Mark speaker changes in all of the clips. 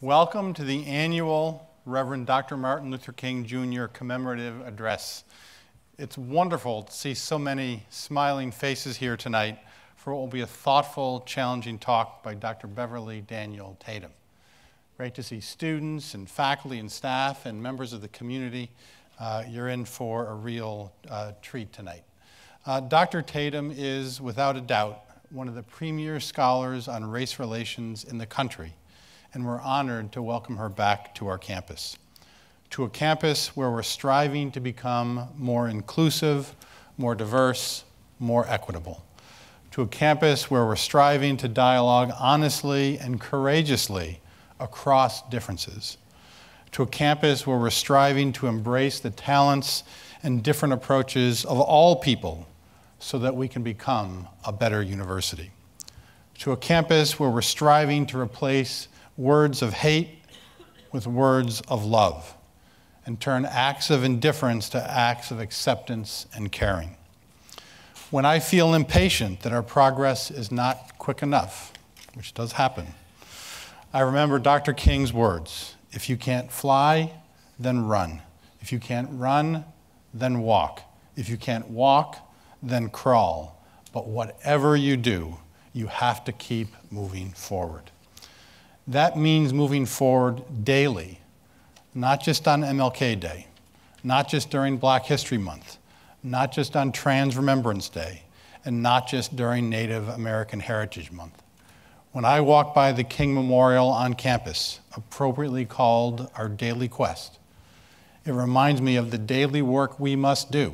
Speaker 1: Welcome to the annual Reverend Dr. Martin Luther King Jr. Commemorative Address. It's wonderful to see so many smiling faces here tonight for what will be a thoughtful, challenging talk by Dr. Beverly Daniel Tatum. Great to see students and faculty and staff and members of the community. You're in for a real treat tonight. Dr. Tatum is, without a doubt, one of the premier scholars on race relations in the country, and we're honored to welcome her back to our campus. To a campus where we're striving to become more inclusive, more diverse, more equitable. To a campus where we're striving to dialogue honestly and courageously across differences. To a campus where we're striving to embrace the talents and different approaches of all people so that we can become a better university. To a campus where we're striving to replace words of hate with words of love and turn acts of indifference to acts of acceptance and caring. When I feel impatient that our progress is not quick enough, which does happen, I remember Dr. King's words: if you can't fly, then run. If you can't run, then walk. If you can't walk, then crawl. But whatever you do, you have to keep moving forward. That means moving forward daily, not just on MLK Day, not just during Black History Month, not just on Trans Remembrance Day, and not just during Native American Heritage Month. When I walk by the King Memorial on campus, appropriately called our daily quest, it reminds me of the daily work we must do,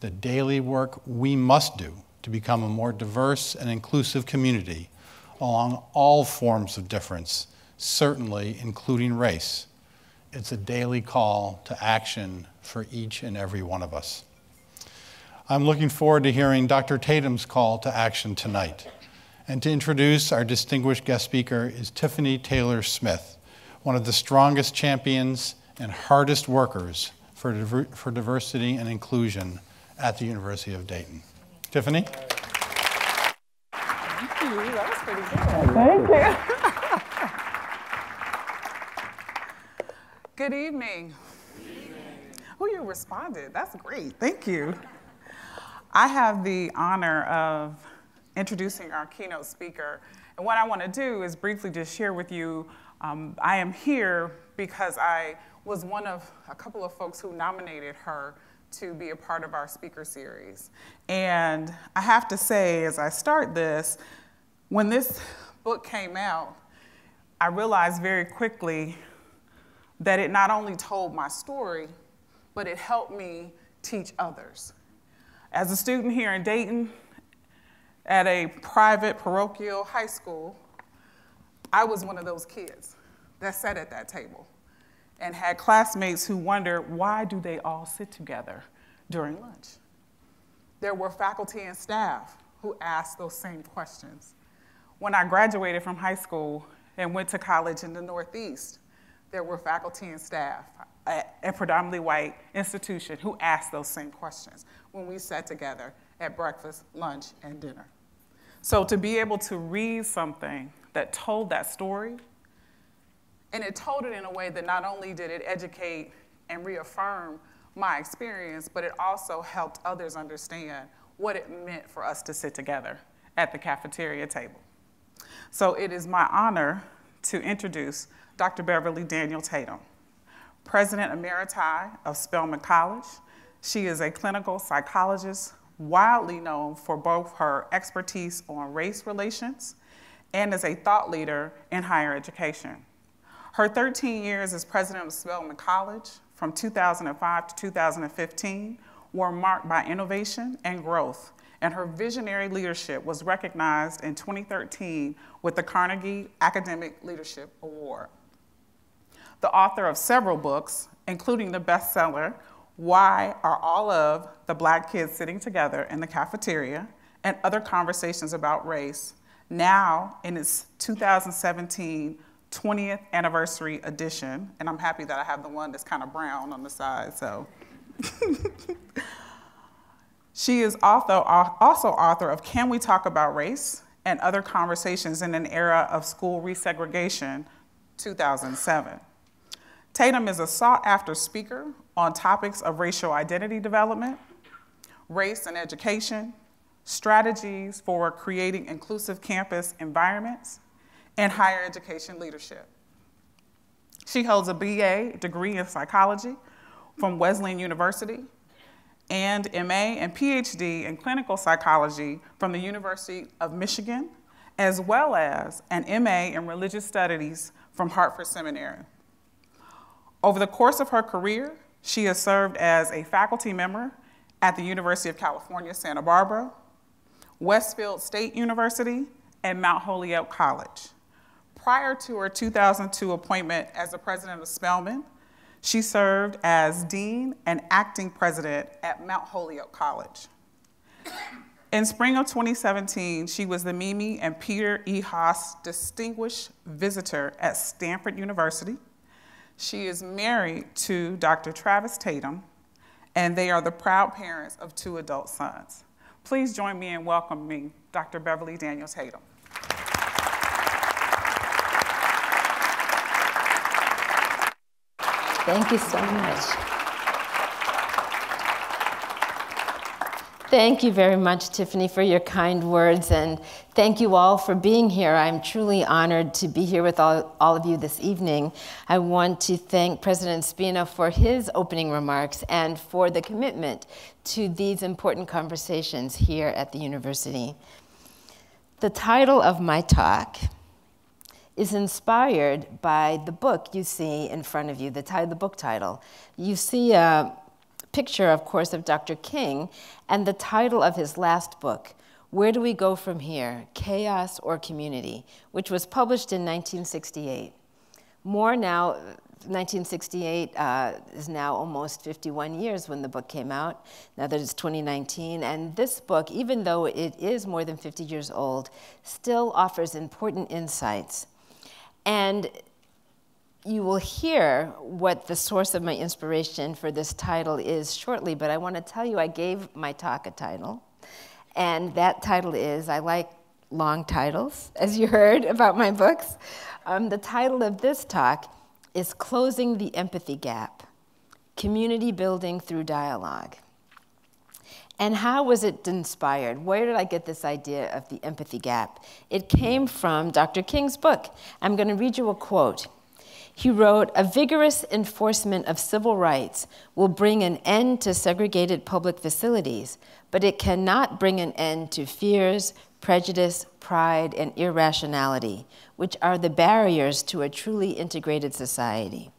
Speaker 1: the daily work we must do to become a more diverse and inclusive community along all forms of difference, certainly including race. It's a daily call to action for each and every one of us. I'm looking forward to hearing Dr. Tatum's call to action tonight. And to introduce our distinguished guest speaker is Tiffany Taylor Smith, one of the strongest champions and hardest workers for diversity and inclusion at the University of Dayton. Tiffany?
Speaker 2: Thank you. That was pretty good. Thank you. Good evening. Oh, you responded. That's great. Thank you. I have the honor of introducing our keynote speaker. And what I want to do is briefly just share with you, I am here because I was one of a couple of folks who nominated her to be a part of our speaker series. And I have to say, as I start this, when this book came out, I realized very quickly that it not only told my story, but it helped me teach others. As a student here in Dayton, at a private parochial high school, I was one of those kids that sat at that table and had classmates who wondered, why do they all sit together during lunch? There were faculty and staff who asked those same questions. When I graduated from high school and went to college in the Northeast, there were faculty and staff at a predominantly white institution who asked those same questions when we sat together at breakfast, lunch, and dinner. So to be able to read something that told that story, and it told it in a way that not only did it educate and reaffirm my experience, but it also helped others understand what it meant for us to sit together at the cafeteria table. So it is my honor to introduce Dr. Beverly Daniel Tatum, President Emerita of Spelman College. She is a clinical psychologist widely known for both her expertise on race relations and as a thought leader in higher education. Her 13 years as president of Spelman College from 2005 to 2015 were marked by innovation and growth, and her visionary leadership was recognized in 2013 with the Carnegie Academic Leadership Award. The author of several books, including the bestseller, Why Are All of the Black Kids Sitting Together in the Cafeteria, and Other Conversations About Race, now in its 2017 20th anniversary edition, and I'm happy that I have the one that's kind of brown on the side, so. She is also author of Can We Talk About Race? And Other Conversations in an Era of School Resegregation, 2007. Tatum is a sought-after speaker on topics of racial identity development, race and education, strategies for creating inclusive campus environments, and higher education leadership. She holds a BA degree in psychology from Wesleyan University and MA and PhD in clinical psychology from the University of Michigan, as well as an MA in religious studies from Hartford Seminary. Over the course of her career, she has served as a faculty member at the University of California, Santa Barbara, Westfield State University, and Mount Holyoke College. Prior to her 2002 appointment as the president of Spelman, she served as dean and acting president at Mount Holyoke College. In spring of 2017, she was the Mimi and Peter E. Haas Distinguished Visitor at Stanford University. She is married to Dr. Travis Tatum, and they are the proud parents of 2 adult sons. Please join me in welcoming Dr. Beverly Daniel Tatum.
Speaker 3: Thank you so much. Thank you very much, Tiffany, for your kind words, and thank you all for being here. I'm truly honored to be here with all of you this evening. I want to thank President Spina for his opening remarks and for the commitment to these important conversations here at the university. The title of my talk is inspired by the book you see in front of you, the book title. You see a picture, of course, of Dr. King, and the title of his last book, Where Do We Go From Here? Chaos or Community, which was published in 1968. More now, 1968 is now almost 51 years when the book came out. Now that it's 2019, and this book, even though it is more than 50 years old, still offers important insights. And you will hear what the source of my inspiration for this title is shortly, but I want to tell you I gave my talk a title, and that title is, I like long titles, as you heard about my books. The title of this talk is Closing the Empathy Gap, Community Building Through Dialogue. And how was it inspired? Where did I get this idea of the empathy gap? It came from Dr. King's book. I'm going to read you a quote. He wrote, "A vigorous enforcement of civil rights will bring an end to segregated public facilities, but it cannot bring an end to fears, prejudice, pride, and irrationality, which are the barriers to a truly integrated society."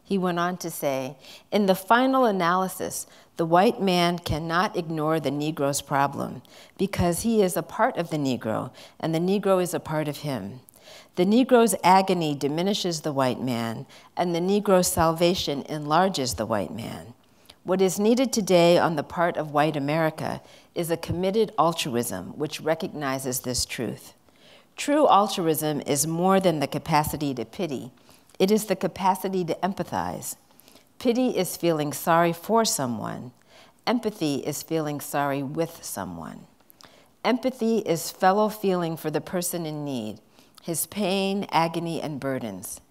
Speaker 3: He went on to say, "In the final analysis, the white man cannot ignore the Negro's problem because he is a part of the Negro and the Negro is a part of him. The Negro's agony diminishes the white man and the Negro's salvation enlarges the white man. What is needed today on the part of white America is a committed altruism which recognizes this truth. True altruism is more than the capacity to pity. It is the capacity to empathize. Pity is feeling sorry for someone. Empathy is feeling sorry with someone. Empathy is fellow feeling for the person in need, his pain, agony, and burdens.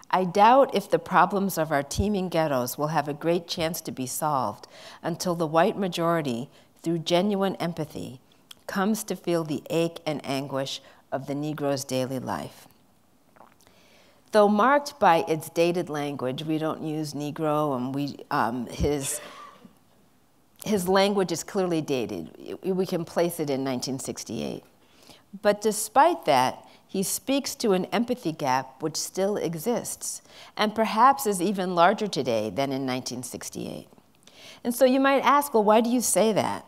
Speaker 3: I doubt if the problems of our teeming ghettos will have a great chance to be solved until the white majority, through genuine empathy, comes to feel the ache and anguish of the Negro's daily life." Though marked by its dated language, we don't use Negro, and his language is clearly dated. We can place it in 1968. But despite that, he speaks to an empathy gap which still exists, and perhaps is even larger today than in 1968. And so you might ask, well, why do you say that?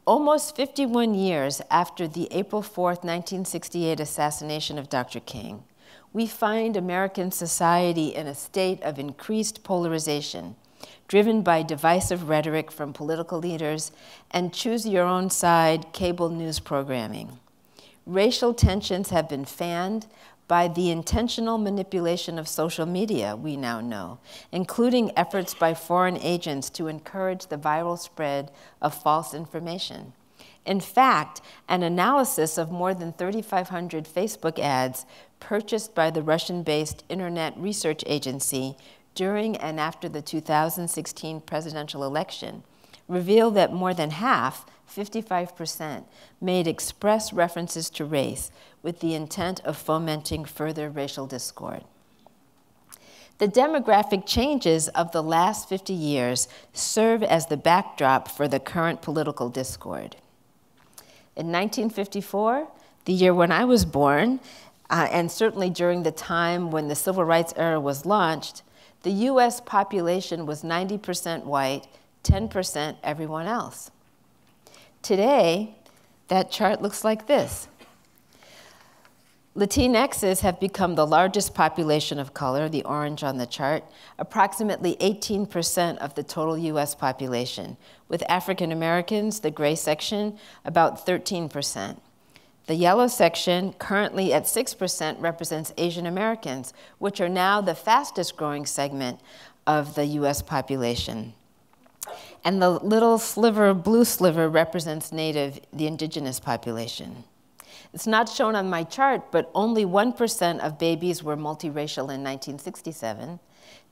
Speaker 3: Almost 51 years after the April 4th, 1968 assassination of Dr. King, we find American society in a state of increased polarization, driven by divisive rhetoric from political leaders and choose-your-own-side cable news programming. Racial tensions have been fanned by the intentional manipulation of social media, we now know, including efforts by foreign agents to encourage the viral spread of false information. In fact, an analysis of more than 3,500 Facebook ads purchased by the Russian-based Internet Research Agency during and after the 2016 presidential election revealed that more than half, 55%, made express references to race with the intent of fomenting further racial discord. The demographic changes of the last 50 years serve as the backdrop for the current political discord. In 1954, the year when I was born, and certainly during the time when the Civil Rights era was launched, the US population was 90% white, 10% everyone else. Today, that chart looks like this. Latinxes have become the largest population of color, the orange on the chart, approximately 18% of the total US population, with African Americans, the gray section, about 13%. The yellow section, currently at 6%, represents Asian Americans, which are now the fastest growing segment of the US population. And the little sliver, blue sliver, represents Native, the indigenous population. It's not shown on my chart, but only 1% of babies were multiracial in 1967.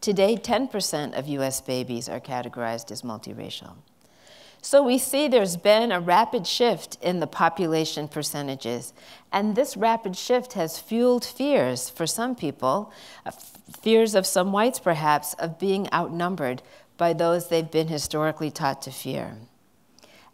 Speaker 3: Today, 10% of US babies are categorized as multiracial. So we see there's been a rapid shift in the population percentages, and this rapid shift has fueled fears for some people, fears of some whites perhaps, of being outnumbered by those they've been historically taught to fear.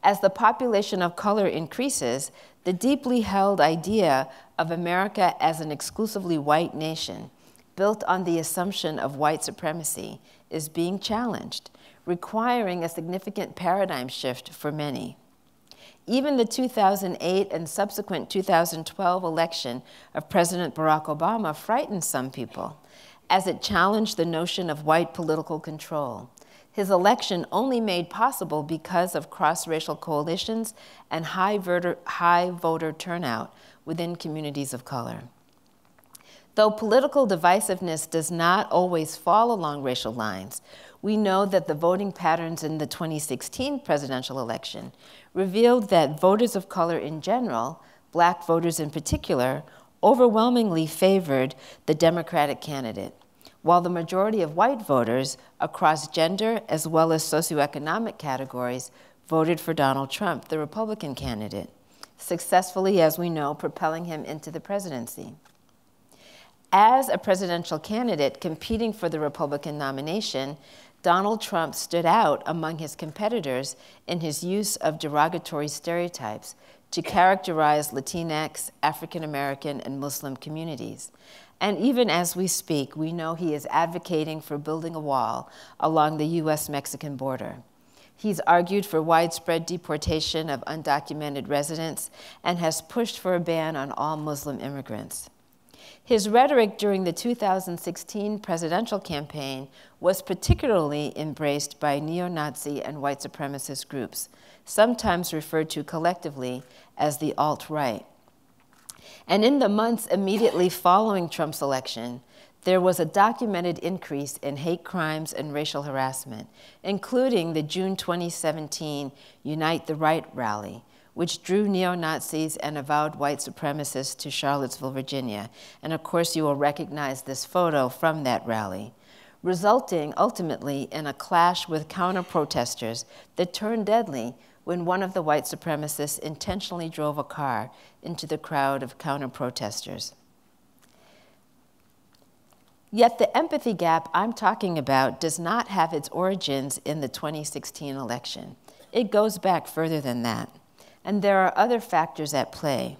Speaker 3: As the population of color increases, the deeply held idea of America as an exclusively white nation, built on the assumption of white supremacy, is being challenged, requiring a significant paradigm shift for many. Even the 2008 and subsequent 2012 election of President Barack Obama frightened some people, as it challenged the notion of white political control. His election only made possible because of cross-racial coalitions and high voter turnout within communities of color. Though political divisiveness does not always fall along racial lines, we know that the voting patterns in the 2016 presidential election revealed that voters of color in general, Black voters in particular, overwhelmingly favored the Democratic candidate, while the majority of white voters across gender as well as socioeconomic categories voted for Donald Trump, the Republican candidate, successfully, as we know, propelling him into the presidency. As a presidential candidate competing for the Republican nomination, Donald Trump stood out among his competitors in his use of derogatory stereotypes to characterize Latinx, African American, and Muslim communities. And even as we speak, we know he is advocating for building a wall along the US-Mexican border. He's argued for widespread deportation of undocumented residents and has pushed for a ban on all Muslim immigrants. His rhetoric during the 2016 presidential campaign was particularly embraced by neo-Nazi and white supremacist groups, sometimes referred to collectively as the alt-right. And in the months immediately following Trump's election, there was a documented increase in hate crimes and racial harassment, including the June 2017 Unite the Right rally, which drew neo-Nazis and avowed white supremacists to Charlottesville, Virginia. And of course, you will recognize this photo from that rally, resulting ultimately in a clash with counter-protesters that turned deadly when one of the white supremacists intentionally drove a car into the crowd of counter-protesters. Yet the empathy gap I'm talking about does not have its origins in the 2016 election. It goes back further than that. And there are other factors at play.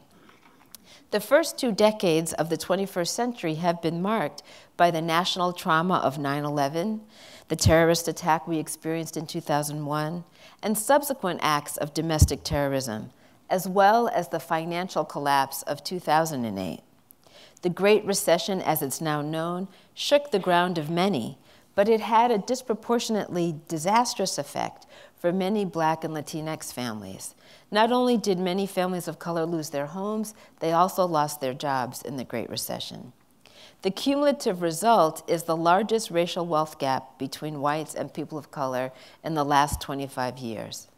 Speaker 3: The first 2 decades of the 21st century have been marked by the national trauma of 9/11, the terrorist attack we experienced in 2001, and subsequent acts of domestic terrorism, as well as the financial collapse of 2008. The Great Recession, as it's now known, shook the ground of many, but it had a disproportionately disastrous effect for many Black and Latinx families. Not only did many families of color lose their homes, they also lost their jobs in the Great Recession. The cumulative result is the largest racial wealth gap between whites and people of color in the last 25 years.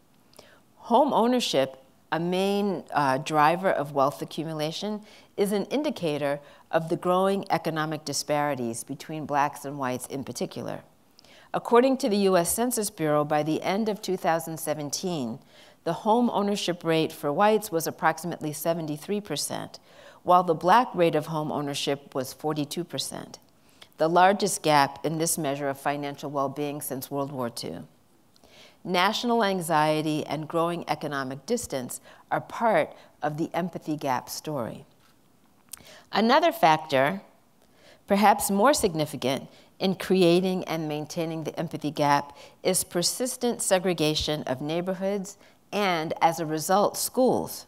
Speaker 3: Home ownership, a main driver of wealth accumulation, is an indicator of the growing economic disparities between blacks and whites in particular. According to the US Census Bureau, by the end of 2017, the home ownership rate for whites was approximately 73%, while the black rate of home ownership was 42%, the largest gap in this measure of financial well-being since World War II. National anxiety and growing economic distance are part of the empathy gap story. Another factor, perhaps more significant, in creating and maintaining the empathy gap is persistent segregation of neighborhoods and, as a result, schools.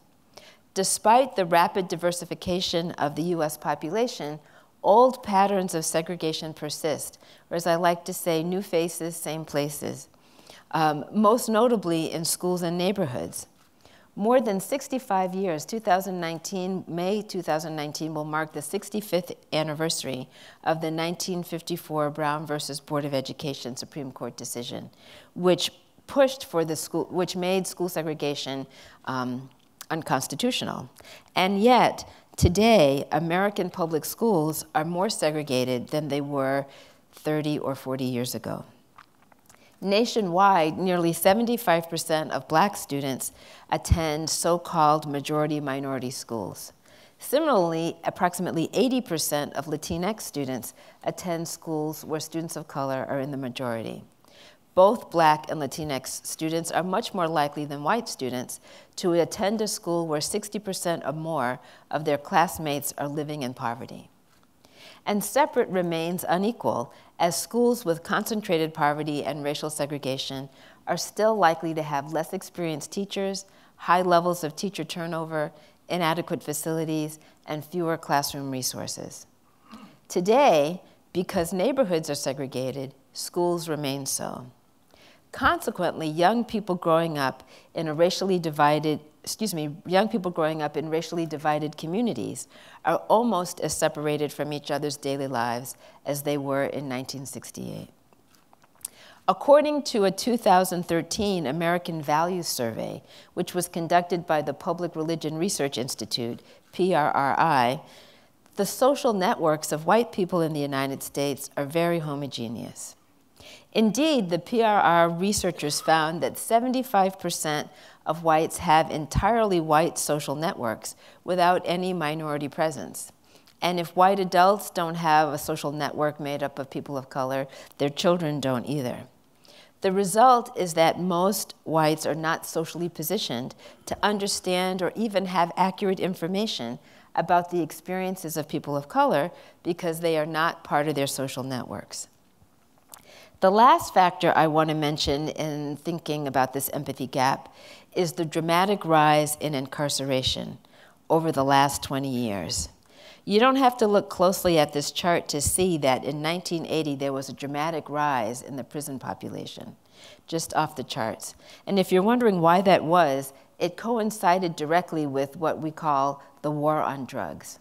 Speaker 3: Despite the rapid diversification of the US population, old patterns of segregation persist, or as I like to say, new faces, same places, most notably in schools and neighborhoods. More than 65 years, May 2019 will mark the 65th anniversary of the 1954 Brown versus Board of Education Supreme Court decision, which made school segregation unconstitutional. And yet, today, American public schools are more segregated than they were 30 or 40 years ago. Nationwide, nearly 75% of black students attend so-called majority-minority schools. Similarly, approximately 80% of Latinx students attend schools where students of color are in the majority. Both black and Latinx students are much more likely than white students to attend a school where 60% or more of their classmates are living in poverty. And separate remains unequal, as schools with concentrated poverty and racial segregation are still likely to have less experienced teachers, high levels of teacher turnover, inadequate facilities, and fewer classroom resources. Today, because neighborhoods are segregated, schools remain so. Consequently, young people growing up in racially divided communities are almost as separated from each other's daily lives as they were in 1968. According to a 2013 American Values Survey, which was conducted by the Public Religion Research Institute, PRRI, the social networks of white people in the United States are very homogeneous. Indeed, the PRR researchers found that 75% of whites have entirely white social networks without any minority presence. And if white adults don't have a social network made up of people of color, their children don't either. The result is that most whites are not socially positioned to understand or even have accurate information about the experiences of people of color because they are not part of their social networks. The last factor I want to mention in thinking about this empathy gap is the dramatic rise in incarceration over the last 20 years. You don't have to look closely at this chart to see that in 1980 there was a dramatic rise in the prison population, just off the charts. And if you're wondering why that was, it coincided directly with what we call the war on drugs.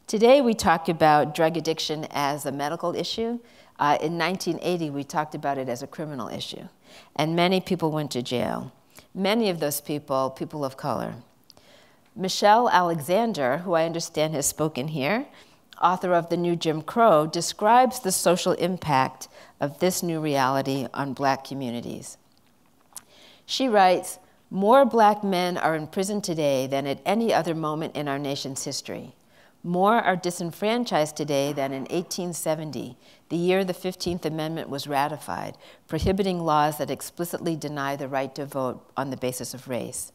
Speaker 3: Today we talk about drug addiction as a medical issue. In 1980, we talked about it as a criminal issue, and many people went to jail. Many of those people, people of color. Michelle Alexander, who I understand has spoken here, author of The New Jim Crow, describes the social impact of this new reality on black communities. She writes, "More black men are in prison today than at any other moment in our nation's history. More are disenfranchised today than in 1870, the year the 15th Amendment was ratified, prohibiting laws that explicitly deny the right to vote on the basis of race.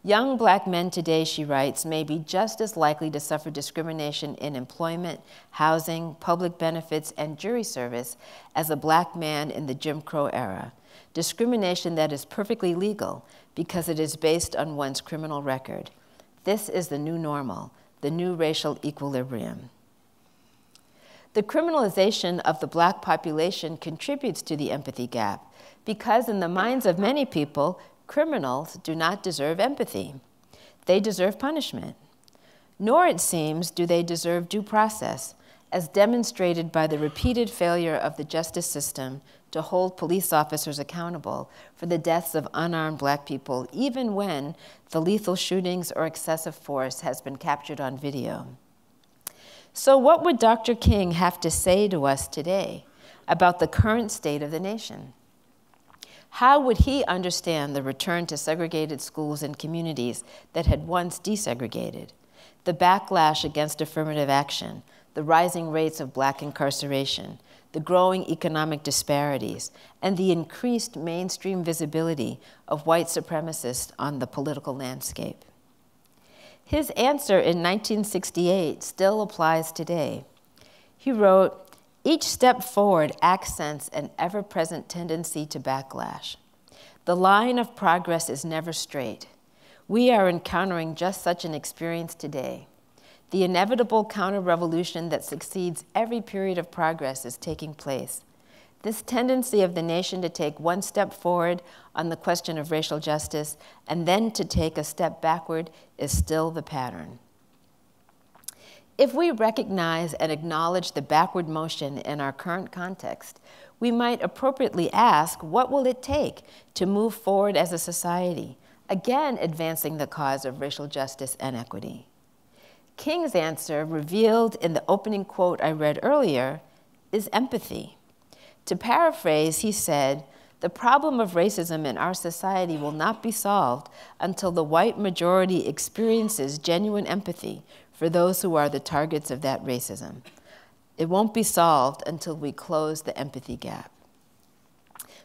Speaker 3: Young black men today," she writes, "may be just as likely to suffer discrimination in employment, housing, public benefits, and jury service as a black man in the Jim Crow era, discrimination that is perfectly legal because it is based on one's criminal record. This is the new normal, the new racial equilibrium." The criminalization of the black population contributes to the empathy gap because in the minds of many people, criminals do not deserve empathy. They deserve punishment. Nor, it seems, do they deserve due process, as demonstrated by the repeated failure of the justice system to hold police officers accountable for the deaths of unarmed black people, even when the lethal shootings or excessive force has been captured on video. So what would Dr. King have to say to us today about the current state of the nation? How would he understand the return to segregated schools and communities that had once desegregated, the backlash against affirmative action, the rising rates of Black incarceration, the growing economic disparities, and the increased mainstream visibility of white supremacists on the political landscape? His answer in 1968 still applies today. He wrote, "Each step forward accents an ever-present tendency to backlash. The line of progress is never straight. We are encountering just such an experience today. The inevitable counter-revolution that succeeds every period of progress is taking place. This tendency of the nation to take one step forward on the question of racial justice and then to take a step backward is still the pattern." If we recognize and acknowledge the backward motion in our current context, we might appropriately ask, what will it take to move forward as a society, again advancing the cause of racial justice and equity? King's answer, revealed in the opening quote I read earlier, is empathy. To paraphrase, he said, "The problem of racism in our society will not be solved until the white majority experiences genuine empathy for those who are the targets of that racism. It won't be solved until we close the empathy gap."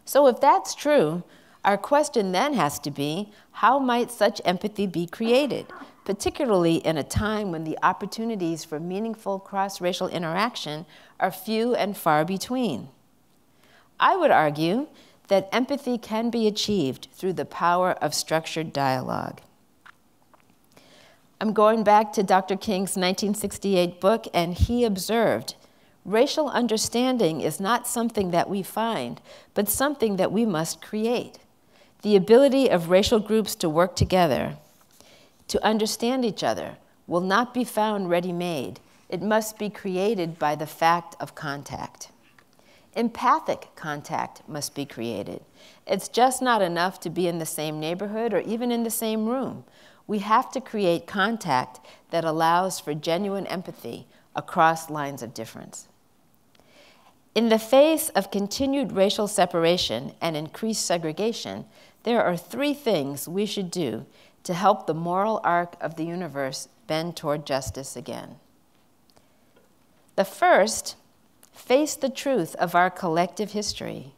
Speaker 3: So if that's true, our question then has to be, how might such empathy be created, particularly in a time when the opportunities for meaningful cross-racial interaction are few and far between? I would argue that empathy can be achieved through the power of structured dialogue. I'm going back to Dr. King's 1968 book, and he observed, "Racial understanding is not something that we find, but something that we must create. The ability of racial groups to work together, to understand each other, will not be found ready-made. It must be created by the fact of contact. Empathic contact must be created. It's just not enough to be in the same neighborhood or even in the same room. We have to create contact that allows for genuine empathy across lines of difference." In the face of continued racial separation and increased segregation, there are three things we should do to help the moral arc of the universe bend toward justice again. The first, face the truth of our collective history.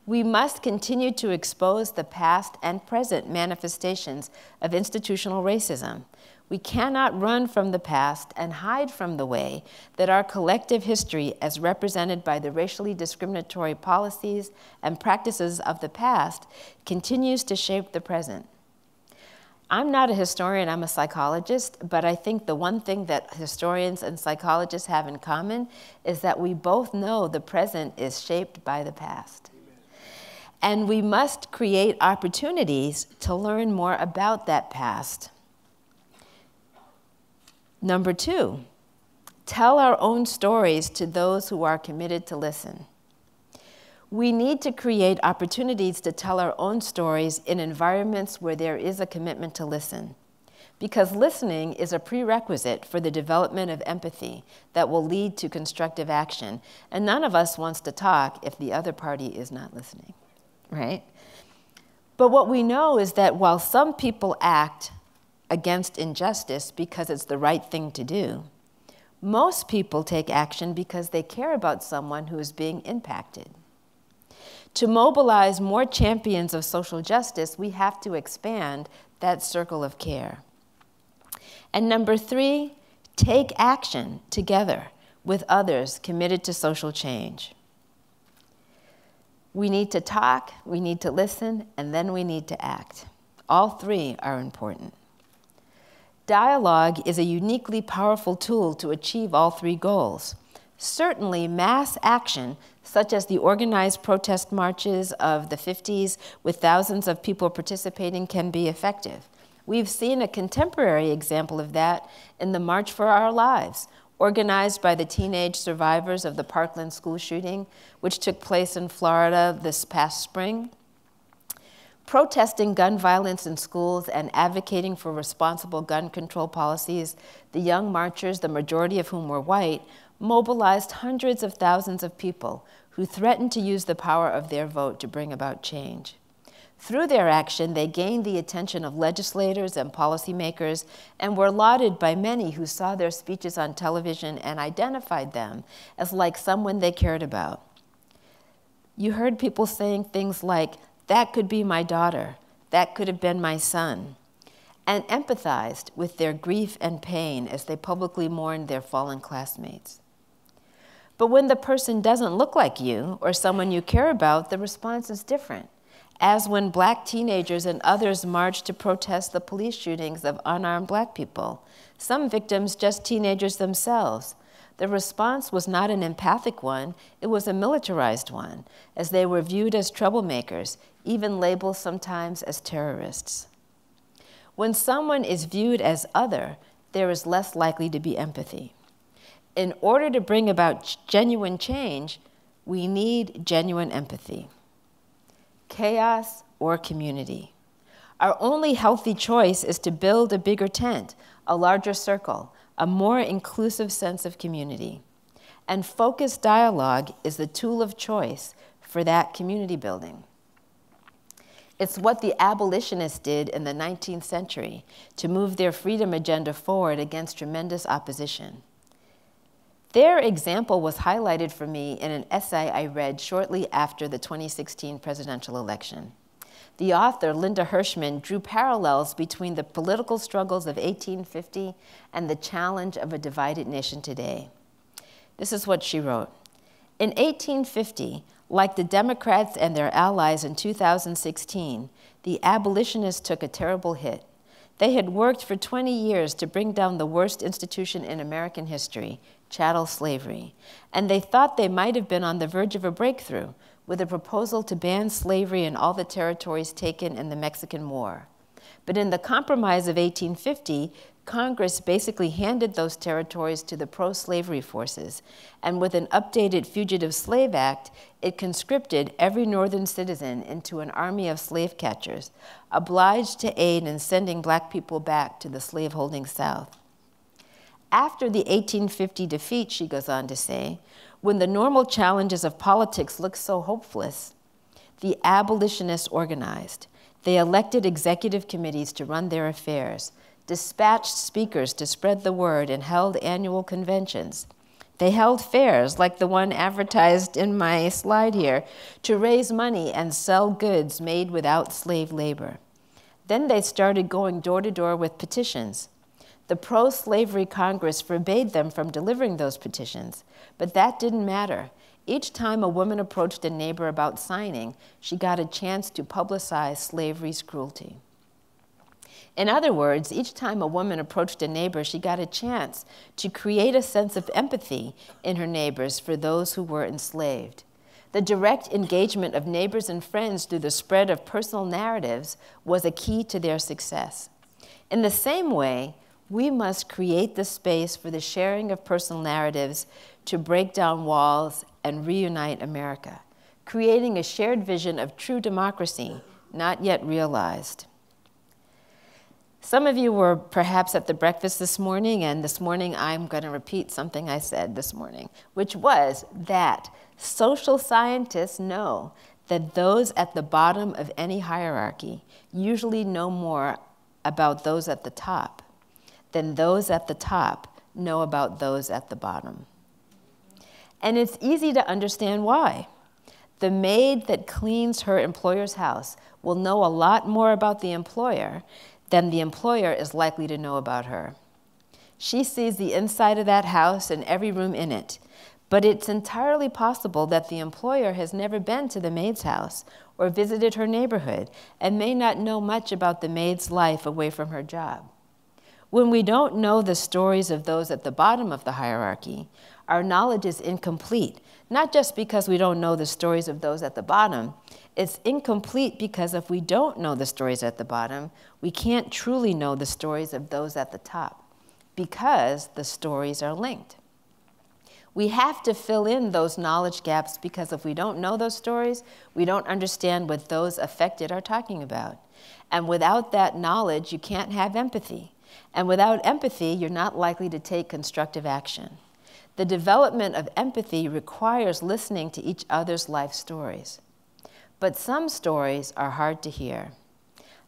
Speaker 3: We must continue to expose the past and present manifestations of institutional racism. We cannot run from the past and hide from the way that our collective history, as represented by the racially discriminatory policies and practices of the past, continues to shape the present. I'm not a historian, I'm a psychologist, but I think the one thing that historians and psychologists have in common is that we both know the present is shaped by the past. And we must create opportunities to learn more about that past. Number two, tell our own stories to those who are committed to listen. We need to create opportunities to tell our own stories in environments where there is a commitment to listen, because listening is a prerequisite for the development of empathy that will lead to constructive action, and none of us wants to talk if the other party is not listening, right? But what we know is that while some people act against injustice because it's the right thing to do, most people take action because they care about someone who is being impacted. To mobilize more champions of social justice, we have to expand that circle of care. And number three, take action together with others committed to social change. We need to talk, we need to listen, and then we need to act. All three are important. Dialogue is a uniquely powerful tool to achieve all three goals. Certainly, mass action, such as the organized protest marches of the 50s with thousands of people participating, can be effective. We've seen a contemporary example of that in the March for Our Lives, organized by the teenage survivors of the Parkland school shooting, which took place in Florida this past spring. Protesting gun violence in schools and advocating for responsible gun control policies, the young marchers, the majority of whom were white, mobilized hundreds of thousands of people who threatened to use the power of their vote to bring about change. Through their action, they gained the attention of legislators and policymakers and were lauded by many who saw their speeches on television and identified them as like someone they cared about. You heard people saying things like, "That could be my daughter, that could have been my son," and empathized with their grief and pain as they publicly mourned their fallen classmates. But when the person doesn't look like you or someone you care about, the response is different, as when Black teenagers and others marched to protest the police shootings of unarmed Black people, some victims just teenagers themselves. The response was not an empathic one, it was a militarized one, as they were viewed as troublemakers, even labeled sometimes as terrorists. When someone is viewed as other, there is less likely to be empathy. In order to bring about genuine change, we need genuine empathy. Chaos or community. Our only healthy choice is to build a bigger tent, a larger circle, a more inclusive sense of community. And focused dialogue is the tool of choice for that community building. It's what the abolitionists did in the 19th century to move their freedom agenda forward against tremendous opposition. Their example was highlighted for me in an essay I read shortly after the 2016 presidential election. The author, Linda Hirschman, drew parallels between the political struggles of 1850 and the challenge of a divided nation today. This is what she wrote. In 1850, like the Democrats and their allies in 2016, the abolitionists took a terrible hit. They had worked for 20 years to bring down the worst institution in American history, chattel slavery, and they thought they might have been on the verge of a breakthrough with a proposal to ban slavery in all the territories taken in the Mexican War. But in the Compromise of 1850, Congress basically handed those territories to the pro-slavery forces, and with an updated Fugitive Slave Act, it conscripted every Northern citizen into an army of slave catchers, obliged to aid in sending Black people back to the slaveholding South. After the 1850 defeat, she goes on to say, when the normal challenges of politics looked so hopeless, the abolitionists organized. They elected executive committees to run their affairs, dispatched speakers to spread the word, and held annual conventions. They held fairs, like the one advertised in my slide here, to raise money and sell goods made without slave labor. Then they started going door to door with petitions. The pro-slavery Congress forbade them from delivering those petitions, but that didn't matter. Each time a woman approached a neighbor about signing, she got a chance to publicize slavery's cruelty. In other words, each time a woman approached a neighbor, she got a chance to create a sense of empathy in her neighbors for those who were enslaved. The direct engagement of neighbors and friends through the spread of personal narratives was a key to their success. In the same way, we must create the space for the sharing of personal narratives to break down walls and reunite America, creating a shared vision of true democracy, not yet realized. Some of you were perhaps at the breakfast this morning, and this morning I'm going to repeat something I said this morning, which was that social scientists know that those at the bottom of any hierarchy usually know more about those at the top than those at the top know about those at the bottom. And it's easy to understand why. The maid that cleans her employer's house will know a lot more about the employer than the employer is likely to know about her. She sees the inside of that house and every room in it, but it's entirely possible that the employer has never been to the maid's house or visited her neighborhood and may not know much about the maid's life away from her job. When we don't know the stories of those at the bottom of the hierarchy, our knowledge is incomplete, not just because we don't know the stories of those at the bottom. It's incomplete because if we don't know the stories at the bottom, we can't truly know the stories of those at the top, because the stories are linked. We have to fill in those knowledge gaps because if we don't know those stories, we don't understand what those affected are talking about. And without that knowledge, you can't have empathy. And without empathy, you're not likely to take constructive action. The development of empathy requires listening to each other's life stories. But some stories are hard to hear.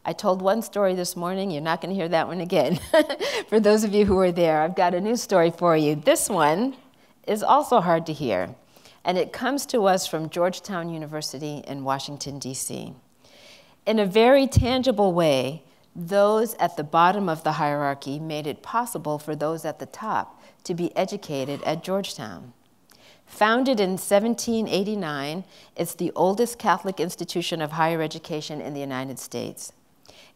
Speaker 3: I told one story this morning. You're not going to hear that one again. For those of you who were there, I've got a new story for you. This one is also hard to hear, and it comes to us from Georgetown University in Washington, D.C. In a very tangible way, those at the bottom of the hierarchy made it possible for those at the top to be educated at Georgetown. Founded in 1789, it's the oldest Catholic institution of higher education in the United States.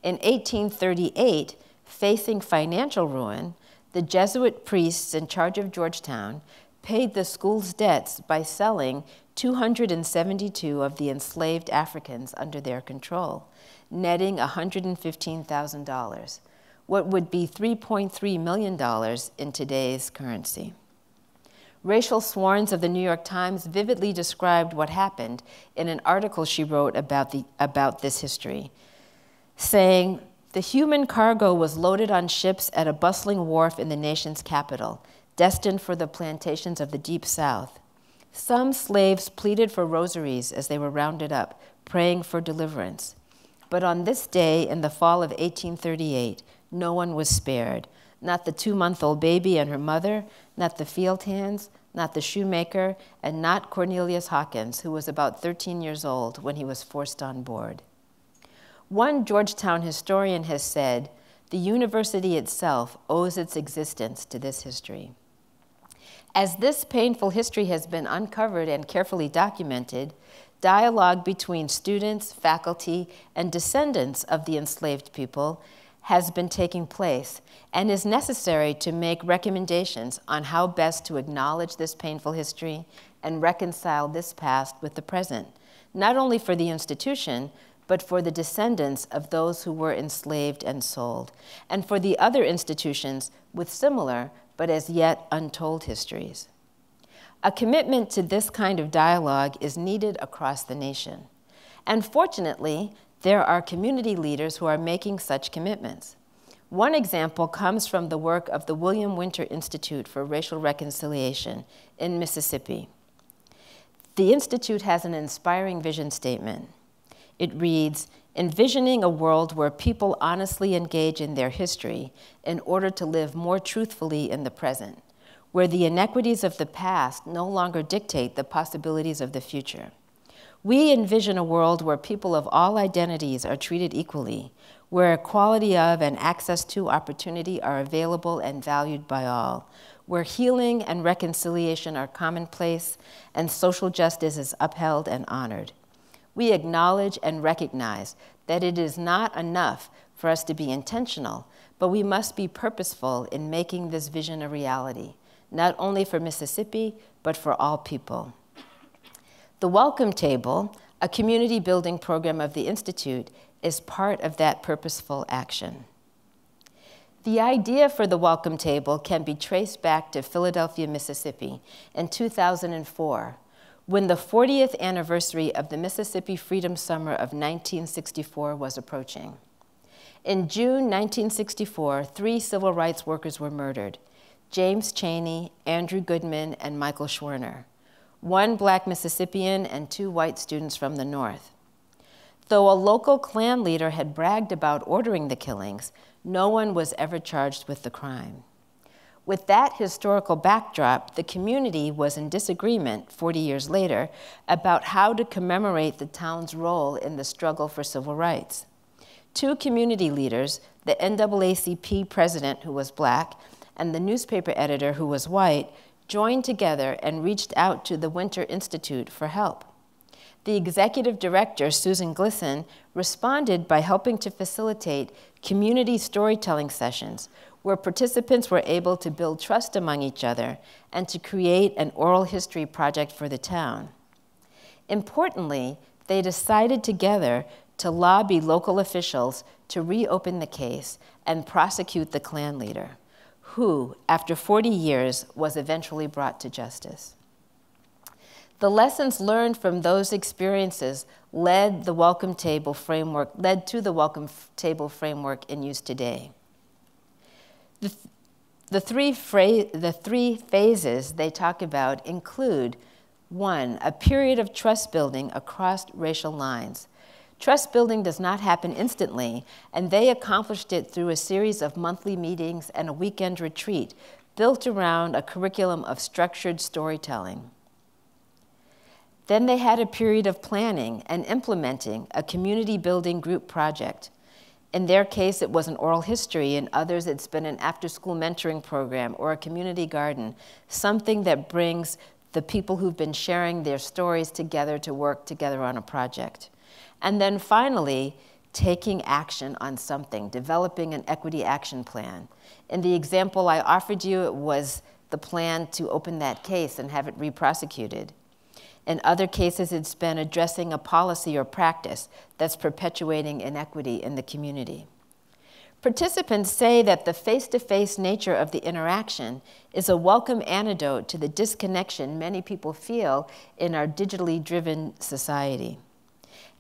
Speaker 3: In 1838, facing financial ruin, the Jesuit priests in charge of Georgetown paid the school's debts by selling 272 of the enslaved Africans under their control, netting $115,000, what would be $3.3 million in today's currency. Rachel Swarns of the New York Times vividly described what happened in an article she wrote about this history, saying, "The human cargo was loaded on ships at a bustling wharf in the nation's capital, destined for the plantations of the Deep South. Some slaves pleaded for rosaries as they were rounded up, praying for deliverance. But on this day in the fall of 1838, no one was spared, not the 2-month-old baby and her mother, not the field hands, not the shoemaker, and not Cornelius Hawkins, who was about 13 years old when he was forced on board." One Georgetown historian has said, "The university itself owes its existence to this history." As this painful history has been uncovered and carefully documented, dialogue between students, faculty, and descendants of the enslaved people has been taking place and is necessary to make recommendations on how best to acknowledge this painful history and reconcile this past with the present, not only for the institution, but for the descendants of those who were enslaved and sold, and for the other institutions with similar but as yet untold histories. A commitment to this kind of dialogue is needed across the nation. And fortunately, there are community leaders who are making such commitments. One example comes from the work of the William Winter Institute for Racial Reconciliation in Mississippi. The Institute has an inspiring vision statement. It reads, "Envisioning a world where people honestly engage in their history in order to live more truthfully in the present, where the inequities of the past no longer dictate the possibilities of the future. We envision a world where people of all identities are treated equally, where equality of and access to opportunity are available and valued by all, where healing and reconciliation are commonplace and social justice is upheld and honored. We acknowledge and recognize that it is not enough for us to be intentional, but we must be purposeful in making this vision a reality, not only for Mississippi, but for all people." The Welcome Table, a community building program of the Institute, is part of that purposeful action. The idea for the Welcome Table can be traced back to Philadelphia, Mississippi in 2004, when the 40th anniversary of the Mississippi Freedom Summer of 1964 was approaching. In June 1964, 3 civil rights workers were murdered: James Chaney, Andrew Goodman, and Michael Schwerner, 1 black Mississippian and 2 white students from the North. Though a local Klan leader had bragged about ordering the killings, no one was ever charged with the crime. With that historical backdrop, the community was in disagreement 40 years later about how to commemorate the town's role in the struggle for civil rights. 2 community leaders, the NAACP president, who was black, and the newspaper editor, who was white, joined together and reached out to the Winter Institute for help. The executive director, Susan Glisson, responded by helping to facilitate community storytelling sessions where participants were able to build trust among each other and to create an oral history project for the town. Importantly, they decided together to lobby local officials to reopen the case and prosecute the Klan leader, who, after 40 years, was eventually brought to justice. The lessons learned from those experiences led to the welcome table framework in use today. The three phases they talk about include: 1, a period of trust building across racial lines. Trust building does not happen instantly, and they accomplished it through a series of monthly meetings and a weekend retreat built around a curriculum of structured storytelling. Then they had a period of planning and implementing a community building group project. In their case, it was an oral history. In others, it's been an after-school mentoring program or a community garden, something that brings the people who've been sharing their stories together to work together on a project. And then finally, taking action on something, developing an equity action plan. In the example I offered you, it was the plan to open that case and have it re-prosecuted. In other cases, it's been addressing a policy or practice that's perpetuating inequity in the community. Participants say that the face-to-face nature of the interaction is a welcome antidote to the disconnection many people feel in our digitally driven society.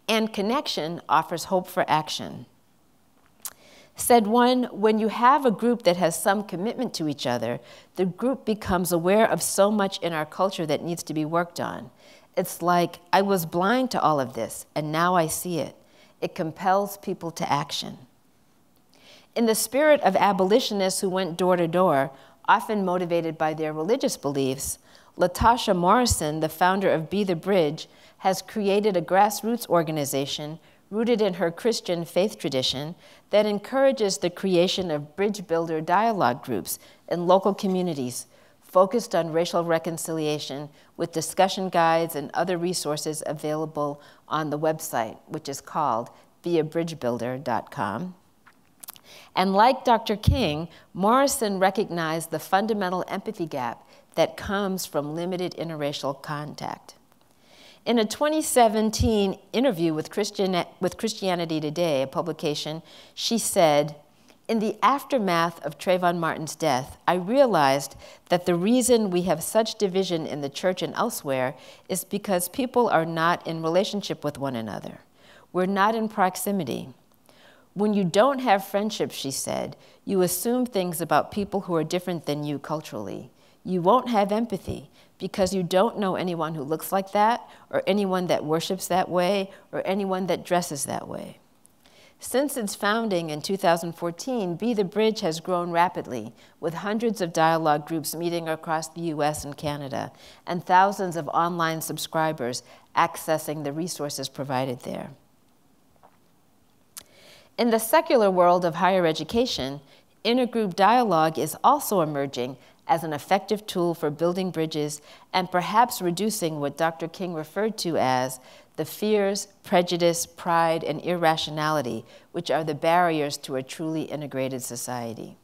Speaker 3: And connection offers hope for action. Said one, when you have a group that has some commitment to each other, the group becomes aware of so much in our culture that needs to be worked on. It's like, I was blind to all of this, and now I see it. It compels people to action. In the spirit of abolitionists who went door to door, often motivated by their religious beliefs, Latasha Morrison, the founder of Be the Bridge, has created a grassroots organization rooted in her Christian faith tradition that encourages the creation of bridge builder dialogue groups in local communities focused on racial reconciliation, with discussion guides and other resources available on the website, which is called beabridgebuilder.com. And like Dr. King, Morrison recognized the fundamental empathy gap that comes from limited interracial contact. In a 2017 interview with Christianity Today, a publication, she said, "In the aftermath of Trayvon Martin's death, I realized that the reason we have such division in the church and elsewhere is because people are not in relationship with one another. We're not in proximity. When you don't have friendships," she said, "you assume things about people who are different than you culturally. You won't have empathy because you don't know anyone who looks like that, or anyone that worships that way, or anyone that dresses that way." Since its founding in 2014, Be the Bridge has grown rapidly, with hundreds of dialogue groups meeting across the US and Canada, and thousands of online subscribers accessing the resources provided there. In the secular world of higher education, Intergroup Dialogue is also emerging as an effective tool for building bridges and perhaps reducing what Dr. King referred to as the fears, prejudice, pride, and irrationality, which are the barriers to a truly integrated society.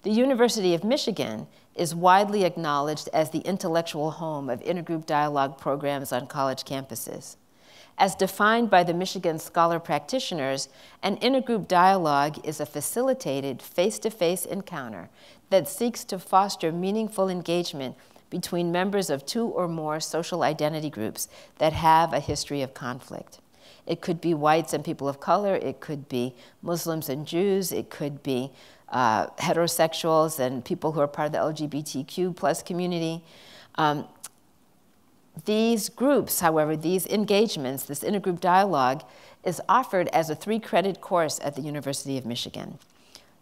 Speaker 3: The University of Michigan is widely acknowledged as the intellectual home of intergroup dialogue programs on college campuses. As defined by the Michigan Scholar Practitioners, an intergroup dialogue is a facilitated face-to-face encounter that seeks to foster meaningful engagement between members of two or more social identity groups that have a history of conflict. It could be whites and people of color, it could be Muslims and Jews, it could be heterosexuals and people who are part of the LGBTQ+ community. These groups, however, these engagements, this intergroup dialogue, is offered as a 3-credit course at the University of Michigan,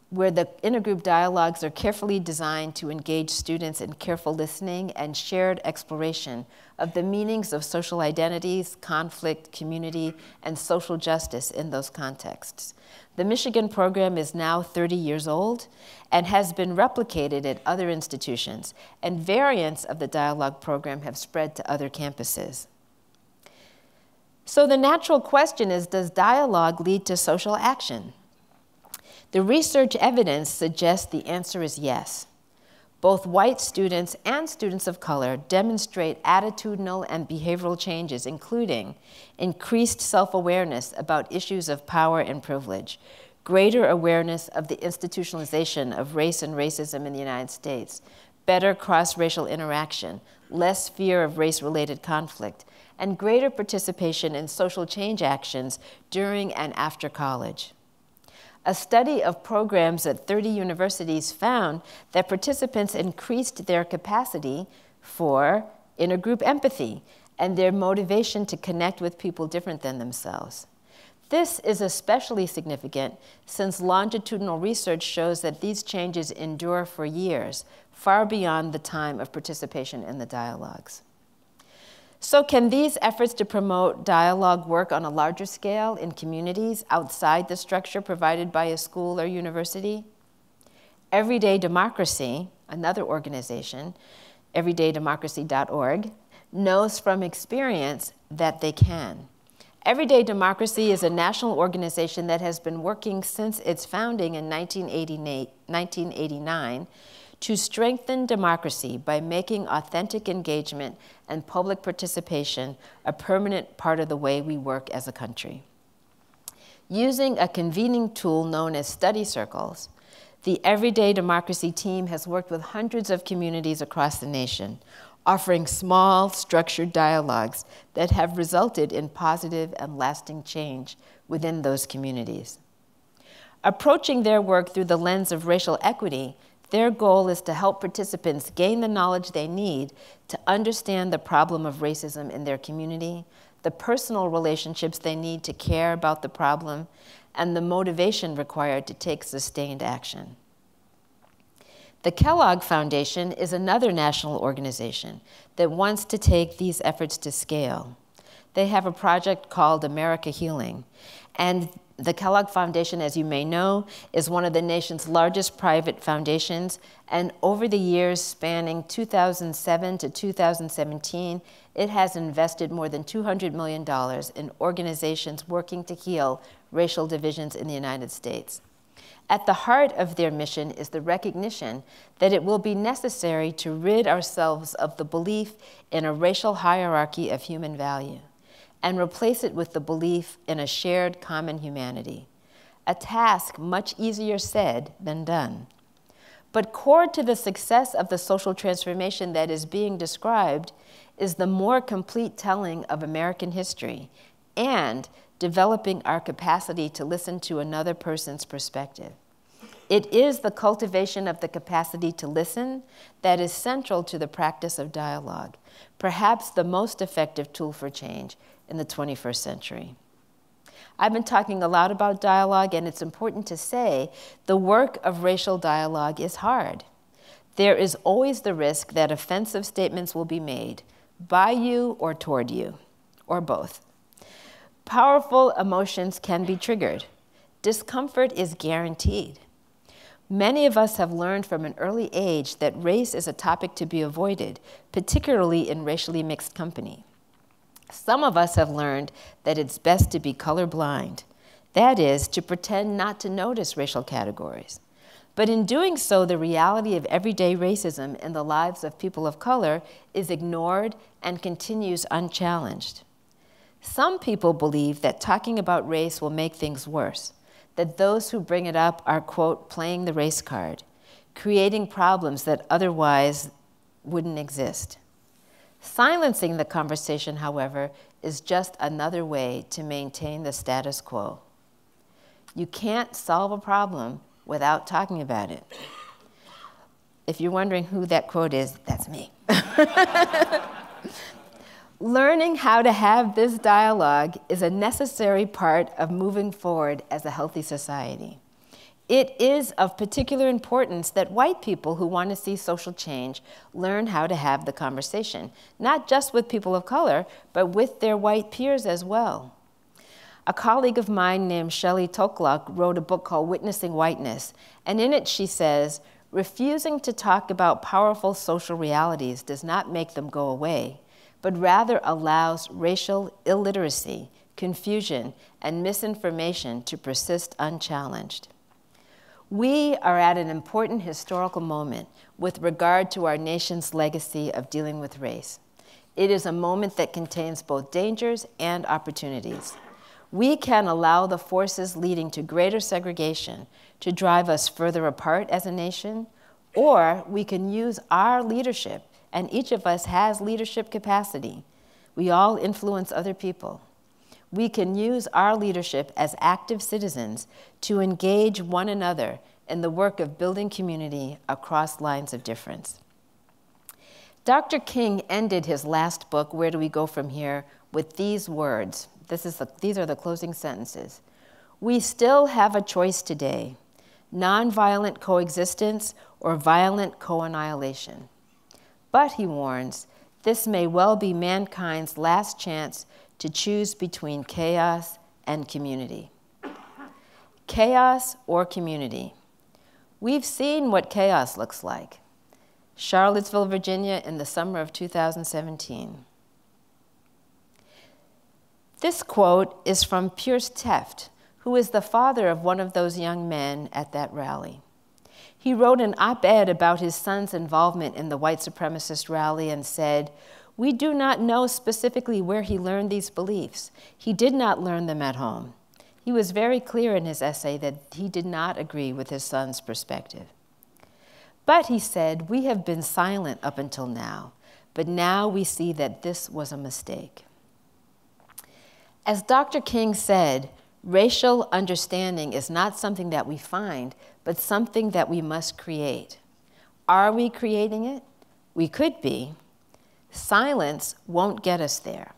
Speaker 3: where the intergroup dialogues are carefully designed to engage students in careful listening and shared exploration of the meanings of social identities, conflict, community, and social justice in those contexts. The Michigan program is now 30 years old and has been replicated at other institutions, and variants of the dialogue program have spread to other campuses. So the natural question is, does dialogue lead to social action? The research evidence suggests the answer is yes. Both white students and students of color demonstrate attitudinal and behavioral changes, including increased self-awareness about issues of power and privilege, greater awareness of the institutionalization of race and racism in the United States, better cross-racial interaction, less fear of race-related conflict, and greater participation in social change actions during and after college. A study of programs at 30 universities found that participants increased their capacity for intergroup empathy and their motivation to connect with people different than themselves. This is especially significant since longitudinal research shows that these changes endure for years, far beyond the time of participation in the dialogues. So can these efforts to promote dialogue work on a larger scale in communities outside the structure provided by a school or university? Everyday Democracy, another organization, everydaydemocracy.org, knows from experience that they can. Everyday Democracy is a national organization that has been working since its founding in 1989 to strengthen democracy by making authentic engagement and public participation a permanent part of the way we work as a country. Using a convening tool known as study circles, the Everyday Democracy team has worked with hundreds of communities across the nation, offering small, structured dialogues that have resulted in positive and lasting change within those communities. Approaching their work through the lens of racial equity, their goal is to help participants gain the knowledge they need to understand the problem of racism in their community, the personal relationships they need to care about the problem, and the motivation required to take sustained action. The Kellogg Foundation is another national organization that wants to take these efforts to scale. They have a project called America Healing, and the Kellogg Foundation, as you may know, is one of the nation's largest private foundations, and over the years spanning 2007 to 2017, it has invested more than $200 million in organizations working to heal racial divisions in the United States. At the heart of their mission is the recognition that it will be necessary to rid ourselves of the belief in a racial hierarchy of human value and replace it with the belief in a shared common humanity, a task much easier said than done. But core to the success of the social transformation that is being described is the more complete telling of American history and developing our capacity to listen to another person's perspective. It is the cultivation of the capacity to listen that is central to the practice of dialogue, perhaps the most effective tool for change in the 21st century. I've been talking a lot about dialogue, and it's important to say the work of racial dialogue is hard. There is always the risk that offensive statements will be made by you or toward you, or both. Powerful emotions can be triggered. Discomfort is guaranteed. Many of us have learned from an early age that race is a topic to be avoided, particularly in racially mixed company. Some of us have learned that it's best to be colorblind, that is, to pretend not to notice racial categories. But in doing so, the reality of everyday racism in the lives of people of color is ignored and continues unchallenged. Some people believe that talking about race will make things worse, that those who bring it up are, quote, playing the race card, creating problems that otherwise wouldn't exist. Silencing the conversation, however, is just another way to maintain the status quo. You can't solve a problem without talking about it. If you're wondering who that quote is, that's me. Learning how to have this dialogue is a necessary part of moving forward as a healthy society. It is of particular importance that white people who want to see social change learn how to have the conversation, not just with people of color, but with their white peers as well. A colleague of mine named Shelley Toklock wrote a book called Witnessing Whiteness, and in it she says, refusing to talk about powerful social realities does not make them go away, but rather allows racial illiteracy, confusion, and misinformation to persist unchallenged. We are at an important historical moment with regard to our nation's legacy of dealing with race. It is a moment that contains both dangers and opportunities. We can allow the forces leading to greater segregation to drive us further apart as a nation, or we can use our leadership, and each of us has leadership capacity. We all influence other people. We can use our leadership as active citizens to engage one another in the work of building community across lines of difference. Dr. King ended his last book, Where Do We Go From Here?, with these words. These are the closing sentences. We still have a choice today, nonviolent coexistence or violent co-annihilation. But, he warns, this may well be mankind's last chance to choose between chaos and community. Chaos or community. We've seen what chaos looks like. Charlottesville, Virginia, in the summer of 2017. This quote is from Pierce Tefft, who is the father of one of those young men at that rally. He wrote an op-ed about his son's involvement in the white supremacist rally and said, "We do not know specifically where he learned these beliefs. He did not learn them at home." He was very clear in his essay that he did not agree with his son's perspective. But, he said, we have been silent up until now, but now we see that this was a mistake. As Dr. King said, racial understanding is not something that we find, but something that we must create. Are we creating it? We could be. Silence won't get us there.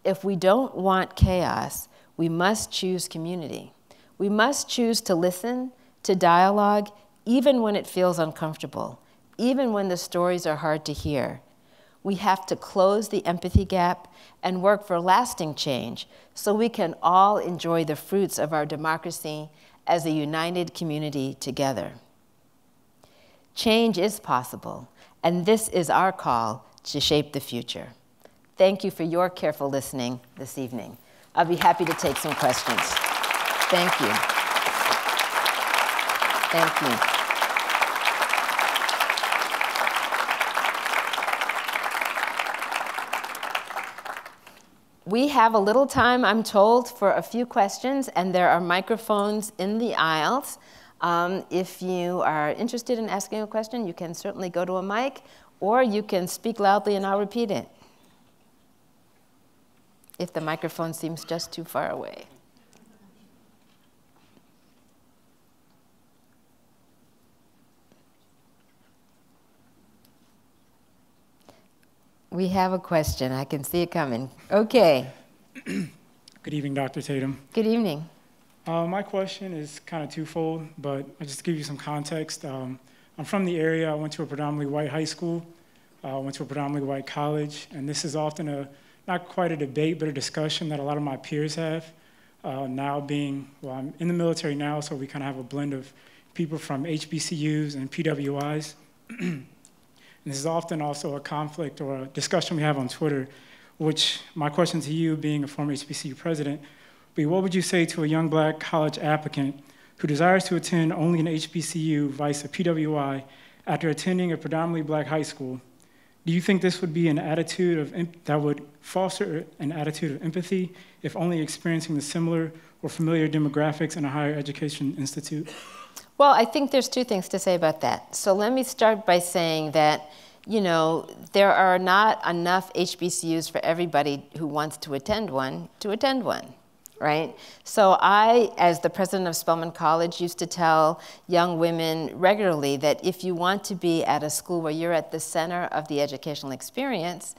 Speaker 3: If we don't want chaos, we must choose community. We must choose to listen, to dialogue, even when it feels uncomfortable, even when the stories are hard to hear. We have to close the empathy gap and work for lasting change so we can all enjoy the fruits of our democracy as a united community together. Change is possible, and this is our call to shape the future. Thank you for your careful listening this evening. I'll be happy to take some questions. Thank you. Thank you. We have a little time, I'm told, for a few questions, and there are microphones in the aisles. If you are interested in asking a question, you can certainly go to a mic, or you can speak loudly and I'll repeat it, if the microphone seems just too far away. We have a question. I can see it coming. Okay.
Speaker 4: Good evening, Dr. Tatum.
Speaker 3: Good evening.
Speaker 4: My question is kind of twofold, but I'll just give you some context. I'm from the area. I went to a predominantly white high school. I went to a predominantly white college, and this is often not quite a debate, but a discussion that a lot of my peers have. Now being, well, I'm in the military now, so we kind of have a blend of people from HBCUs and PWIs. And this is often also a conflict or a discussion we have on Twitter, which my question to you, being a former HBCU president, would be what would you say to a young black college applicant who desires to attend only an HBCU vice a PWI after attending a predominantly black high school? Do you think this would be an attitude that would foster an attitude of empathy if only experiencing the similar or familiar demographics in a higher education institute?
Speaker 3: Well, I think there's two things to say about that. So let me start by saying that, you know, there are not enough HBCUs for everybody who wants to attend one, right? So I, as the president of Spelman College, used to tell young women regularly that if you want to be at a school where you're at the center of the educational experience,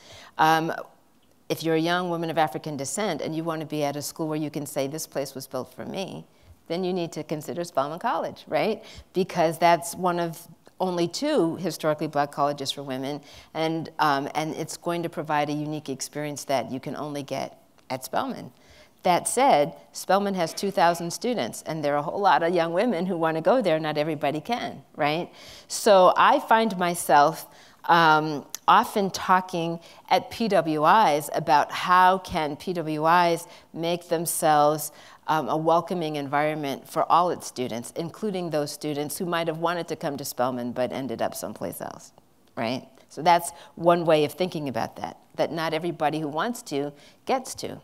Speaker 3: if you're a young woman of African descent and you want to be at a school where you can say, this place was built for me, then you need to consider Spelman College, right? Because that's one of only 2 historically black colleges for women, and it's going to provide a unique experience that you can only get at Spelman. That said, Spelman has 2,000 students, and there are a whole lot of young women who want to go there. Not everybody can, right? So I find myself often talking at PWIs about how can PWIs make themselves a welcoming environment for all its students, including those students who might have wanted to come to Spelman but ended up someplace else, right? So that's one way of thinking about that not everybody who wants to gets to.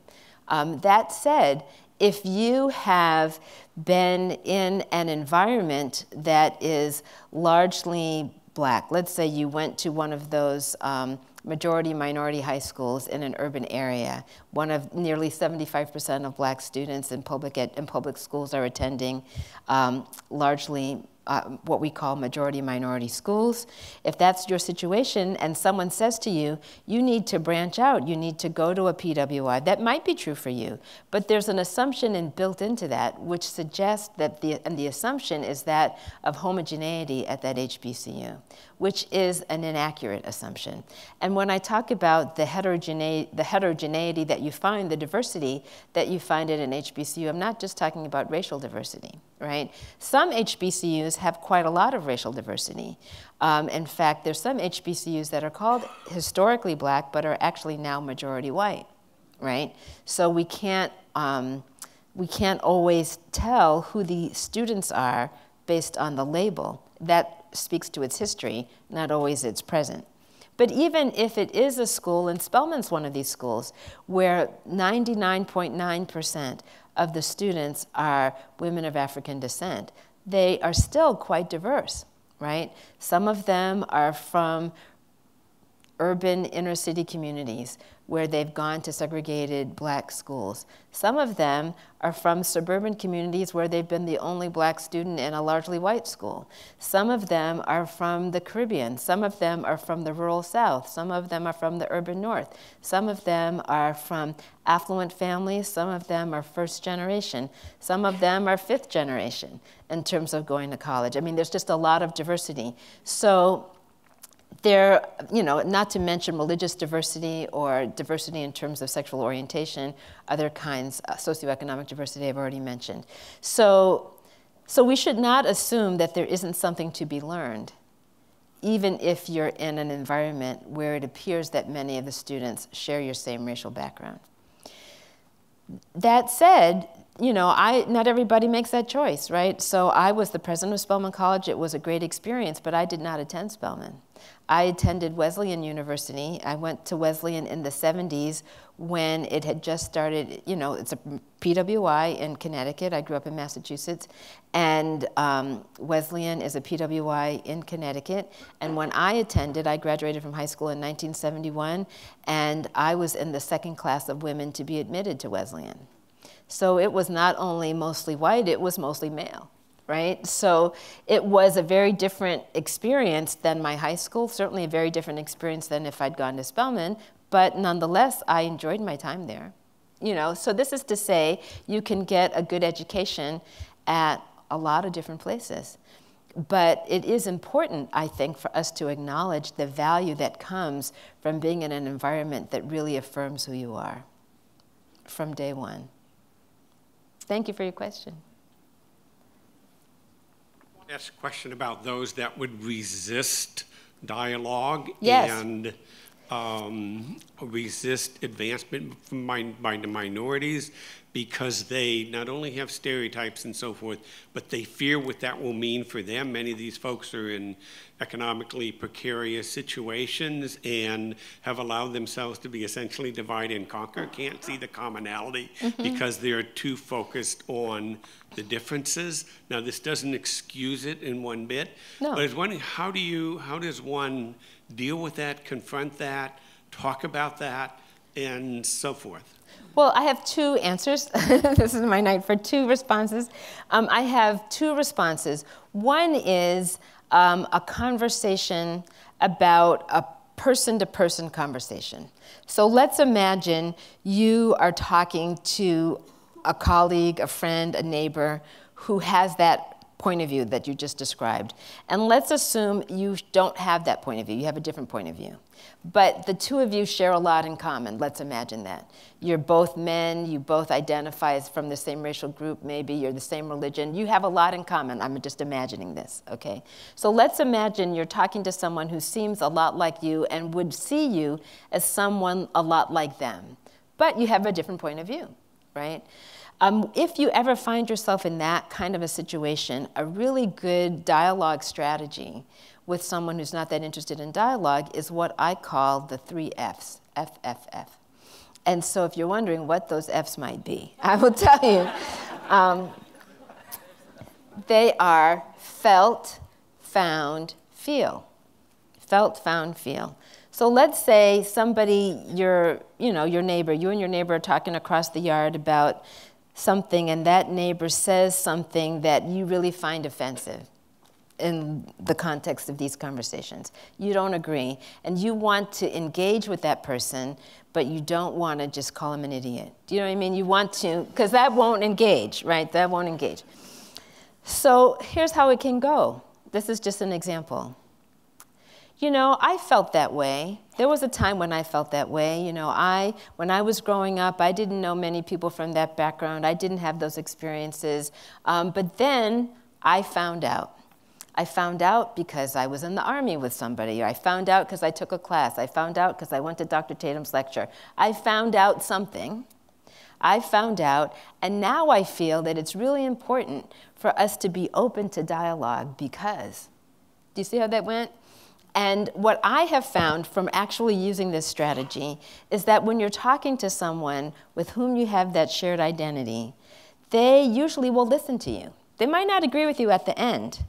Speaker 3: That said, If you have been in an environment that is largely black, let's say you went to one of those majority-minority high schools in an urban area, one of nearly 75% of black students in public schools are attending largely what we call majority-minority schools. If that's your situation and someone says to you, you need to branch out, you need to go to a PWI, that might be true for you, but there's an assumption built into that which suggests that the assumption is that of homogeneity at that HBCU, which is an inaccurate assumption. And when I talk about the heterogeneity that you find, the diversity that you find at an HBCU, I'm not just talking about racial diversity, right? Some HBCUs have quite a lot of racial diversity. In fact, there's some HBCUs that are called historically black, but are actually now majority white, right? So we can't always tell who the students are based on the label. That speaks to its history, not always its present. But even if it is a school, and Spelman's one of these schools, where 99.9% of the students are women of African descent, they are still quite diverse, right? Some of them are from urban inner city communities where they've gone to segregated black schools. Some of them are from suburban communities where they've been the only black student in a largely white school. Some of them are from the Caribbean. Some of them are from the rural South. Some of them are from the urban North. Some of them are from affluent families. Some of them are first generation. Some of them are fifth generation in terms of going to college. I mean, there's just a lot of diversity. So there, not to mention religious diversity or diversity in terms of sexual orientation, other kinds, socioeconomic diversity I've already mentioned. So we should not assume that there isn't something to be learned, even if you're in an environment where it appears that many of the students share your same racial background. That said, not everybody makes that choice, right? So I was the president of Spelman College. It was a great experience, but I did not attend Spelman. I attended Wesleyan University. I went to Wesleyan in the 70s when it had just started, it's a PWI in Connecticut. I grew up in Massachusetts. And Wesleyan is a PWI in Connecticut. And when I attended, I graduated from high school in 1971, and I was in the second class of women to be admitted to Wesleyan. So it was not only mostly white, it was mostly male, right? So it was a very different experience than my high school, certainly a very different experience than if I'd gone to Spelman, but nonetheless, I enjoyed my time there. So this is to say you can get a good education at a lot of different places. But it is important, I think, for us to acknowledge the value that comes from being in an environment that really affirms who you are from day one. Thank you for your question.
Speaker 5: Ask a question about those that would resist dialogue.
Speaker 3: Yes.
Speaker 5: And resist advancement by the minorities because they not only have stereotypes and so forth, but they fear what that will mean for them. Many of these folks are in economically precarious situations and have allowed themselves to be essentially divide and conquer, can't see the commonality because they're too focused on the differences. Now, this doesn't excuse it in one bit, but I was wondering, how does one deal with that, confront that, talk about that, and so forth?
Speaker 3: Well, I have two answers. This is my night for two responses. I have two responses. One is a conversation about a person-to-person conversation. So let's imagine you are talking to a colleague, a friend, a neighbor who has that point of view that you just described. And let's assume you don't have that point of view. You have a different point of view. But the two of you share a lot in common. Let's imagine that. You're both men. You both identify as from the same racial group, maybe. You're the same religion. You have a lot in common. I'm just imagining this, okay? So let's imagine you're talking to someone who seems a lot like you and would see you as someone a lot like them. But you have a different point of view, right? If you ever find yourself in that kind of a situation, a really good dialogue strategy with someone who's not that interested in dialogue is what I call the 3 Fs, FFF. And so if you're wondering what those F's might be, I will tell you. They are felt, found, feel. Felt, found, feel. So let's say somebody, your neighbor, you and your neighbor are talking across the yard about something, and that neighbor says something that you really find offensive in the context of these conversations. You don't agree, and you want to engage with that person, but you don't want to just call him an idiot. Do you know what I mean? You want to, because that won't engage, right? That won't engage. So here's how it can go. This is just an example. You know, I felt that way. There was a time when I felt that way. You know, when I was growing up, I didn't know many people from that background. I didn't have those experiences. But then I found out. I found out because I was in the Army with somebody. Or I found out because I took a class. I found out because I went to Dr. Tatum's lecture. I found out something. I found out, and now I feel that it's really important for us to be open to dialogue because, do you see how that went? And what I have found from actually using this strategy is that when you're talking to someone with whom you have that shared identity, they usually will listen to you. They might not agree with you at the end,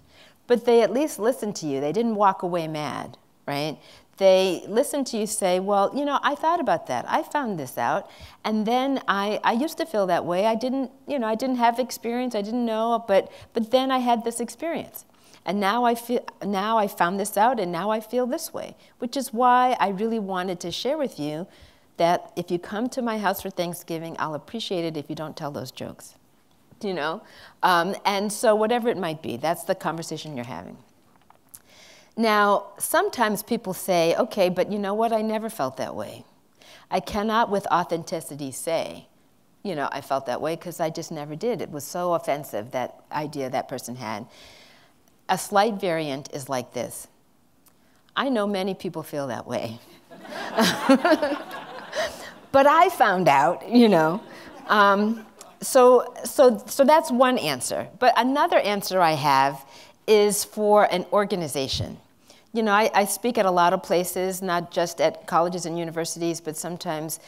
Speaker 3: but they at least listen to you. They didn't walk away mad, right? They listen to you say, well, you know, I thought about that. I found this out. And then I used to feel that way. I didn't have experience. I didn't know, but then I had this experience. And now I found this out, and now I feel this way, which is why I really wanted to share with you that if you come to my house for Thanksgiving, I'll appreciate it if you don't tell those jokes, you know? And so whatever it might be, that's the conversation you're having. Now, sometimes people say, okay, but you know what? I never felt that way. I cannot with authenticity say, you know, I felt that way because I just never did. It was so offensive, that idea that person had. A slight variant is like this. I know many people feel that way. But I found out, you know. So that's one answer. But another answer I have is for an organization. You know, I speak at a lot of places, not just at colleges and universities, but sometimes,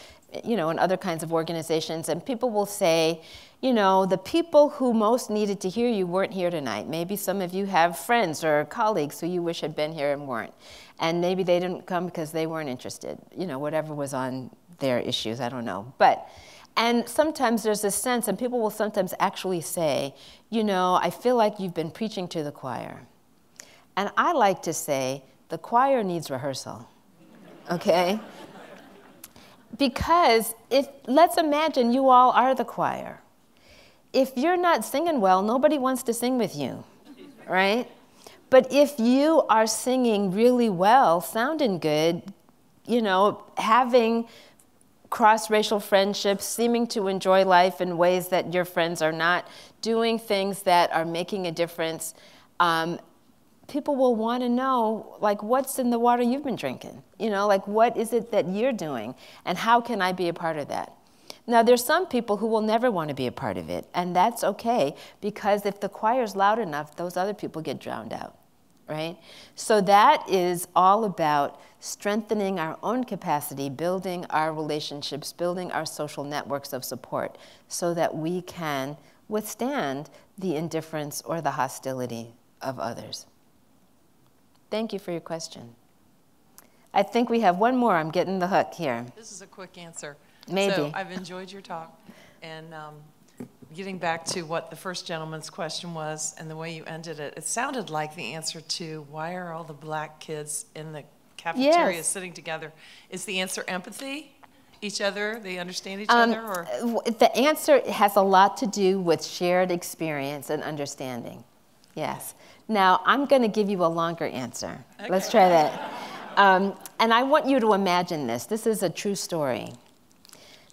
Speaker 3: you know, in other kinds of organizations. And people will say, you know, the people who most needed to hear you weren't here tonight. Maybe some of you have friends or colleagues who you wish had been here and weren't. And maybe they didn't come because they weren't interested, you know, whatever was on their issues, I don't know. And sometimes there's this sense, and people will sometimes actually say, you know, I feel like you've been preaching to the choir. And I like to say, the choir needs rehearsal, okay? Because let's imagine you all are the choir. If you're not singing well, nobody wants to sing with you, right? But if you are singing really well, sounding good, you know, having cross-racial friendships, seeming to enjoy life in ways that your friends are not, doing things that are making a difference, people will want to know, like, what's in the water you've been drinking? You know, like, what is it that you're doing? And how can I be a part of that? Now, there's some people who will never want to be a part of it, and that's okay, because if the choir's loud enough, those other people get drowned out, right? So that is all about strengthening our own capacity, building our relationships, building our social networks of support, so that we can withstand the indifference or the hostility of others. Thank you for your question. I think we have one more. I'm getting the hook here.
Speaker 6: This is a quick answer.
Speaker 3: Maybe.
Speaker 6: So I've enjoyed your talk. And getting back to what the first gentleman's question was and the way you ended it, it sounded like the answer to why are all the black kids in the cafeteria sitting together? Is the answer empathy? Each other? They understand each other? Or?
Speaker 3: The answer has a lot to do with shared experience and understanding. Yes. Now, I'm going to give you a longer answer. Okay. Let's try that. And I want you to imagine this. This is a true story.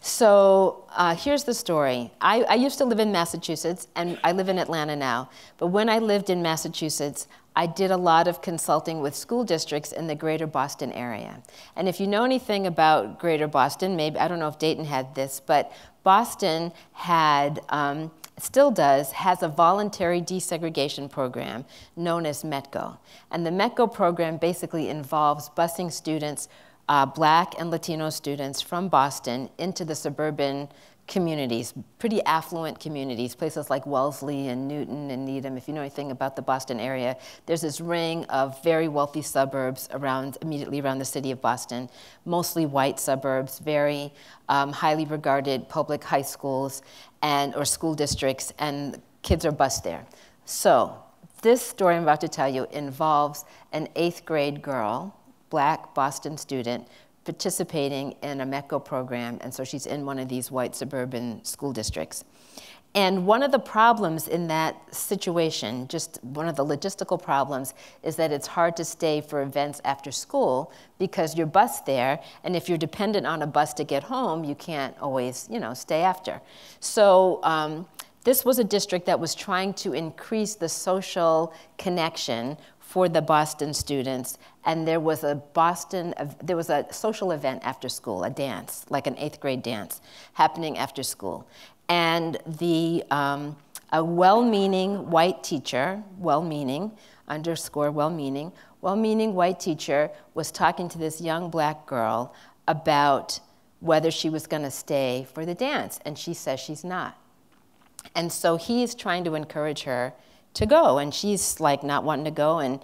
Speaker 3: So here's the story. I used to live in Massachusetts, and I live in Atlanta now. But when I lived in Massachusetts, I did a lot of consulting with school districts in the greater Boston area. And if you know anything about greater Boston, maybe, I don't know if Dayton had this, but Boston had, still does, has a voluntary desegregation program known as METCO. And the METCO program basically involves busing students Black and Latino students from Boston into the suburban communities, pretty affluent communities, places like Wellesley and Newton and Needham. If you know anything about the Boston area, there's this ring of very wealthy suburbs immediately around the city of Boston, mostly white suburbs, very highly regarded public high schools or school districts, and kids are bused there. So this story I'm about to tell you involves an 8th grade girl, Black Boston student, participating in a MECO program, and so she's in one of these white suburban school districts. And one of the problems in that situation, just one of the logistical problems, is that it's hard to stay for events after school because you're bused there, and if you're dependent on a bus to get home, you can't always, stay after. So this was a district that was trying to increase the social connection for the Boston students, and there was a social event after school, a dance, like an 8th grade dance, happening after school. And a well-meaning white teacher, well-meaning white teacher was talking to this young Black girl about whether she was gonna stay for the dance, and she says she's not. And so he's trying to encourage her to go, and she's like not wanting to go, and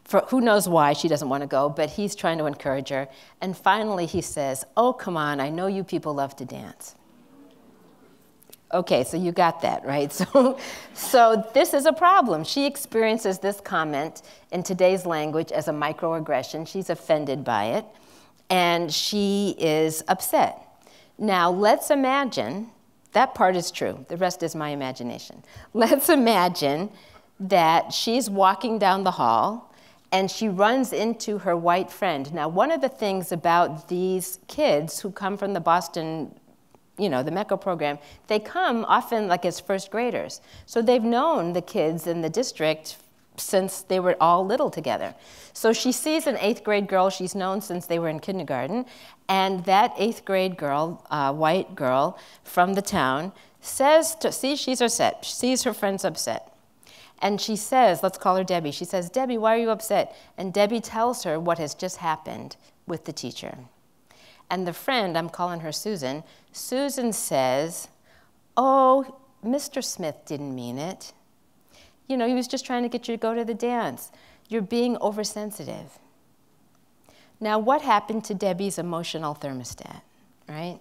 Speaker 3: for who knows why she doesn't want to go, but he's trying to encourage her. And finally he says, "Oh, come on, I know you people love to dance." Okay, so you got that, right? So this is a problem. She experiences this comment in today's language as a microaggression. She's offended by it, and she is upset. Now let's imagine, that part is true, the rest is my imagination. Let's imagine that she's walking down the hall and she runs into her white friend. Now, one of the things about these kids who come from the Boston, the MECO program, they come often like as first graders. So they've known the kids in the district since they were all little together. So she sees an 8th grade girl she's known since they were in kindergarten, and that 8th grade girl, white girl from the town, she's upset, sees her friend's upset. And she says, let's call her Debbie. She says, "Debbie, why are you upset?" And Debbie tells her what has just happened with the teacher. And the friend, I'm calling her Susan, Susan says, "Oh, Mr. Smith didn't mean it. He was just trying to get you to go to the dance. You're being oversensitive." Now, what happened to Debbie's emotional thermostat, right?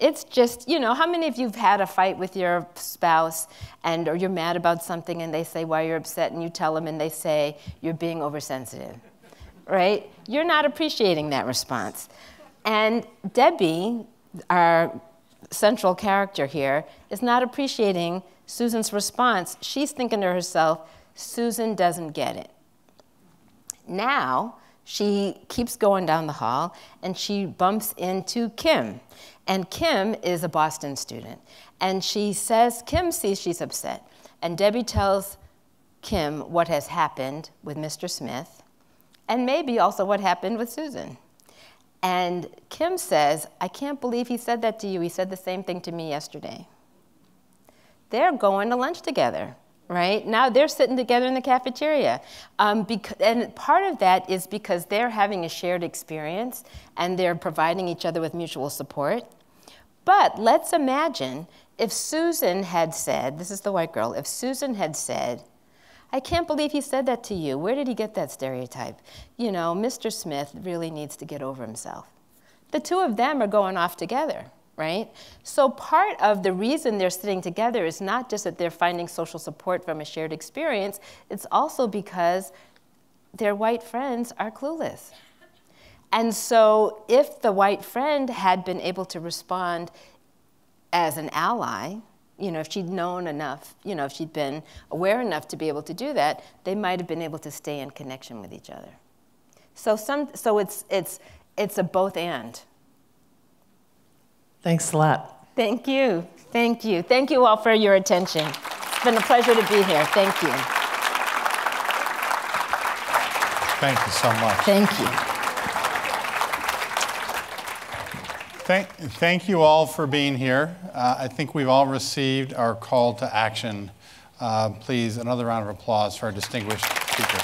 Speaker 3: It's just, how many of you have had a fight with your spouse or you're mad about something and they say why you're upset and you tell them and they say you're being oversensitive, right? You're not appreciating that response. And Debbie, our central character here, is not appreciating Susan's response. She's thinking to herself, Susan doesn't get it. Now, she keeps going down the hall and she bumps into Kim. And Kim is a Boston student. And Kim sees she's upset. And Debbie tells Kim what has happened with Mr. Smith, and maybe also what happened with Susan. And Kim says, "I can't believe he said that to you. He said the same thing to me yesterday." They're going to lunch together, right? Now they're sitting together in the cafeteria. And part of that is because they're having a shared experience and they're providing each other with mutual support. But let's imagine if Susan had said, this is the white girl, if Susan had said, "I can't believe he said that to you. Where did he get that stereotype? Mr. Smith really needs to get over himself." The two of them are going off together, right? So part of the reason they're sitting together is not just that they're finding social support from a shared experience, it's also because their white friends are clueless. And so if the white friend had been able to respond as an ally, if she'd known enough, if she'd been aware enough to be able to do that, they might have been able to stay in connection with each other. So it's a both and.
Speaker 7: Thanks a lot.
Speaker 3: Thank you. Thank you. Thank you all for your attention. It's been a pleasure to be here. Thank you.
Speaker 1: Thank you so much.
Speaker 3: Thank you.
Speaker 1: Thank you all for being here. I think we've all received our call to action. Please, another round of applause for our distinguished speaker.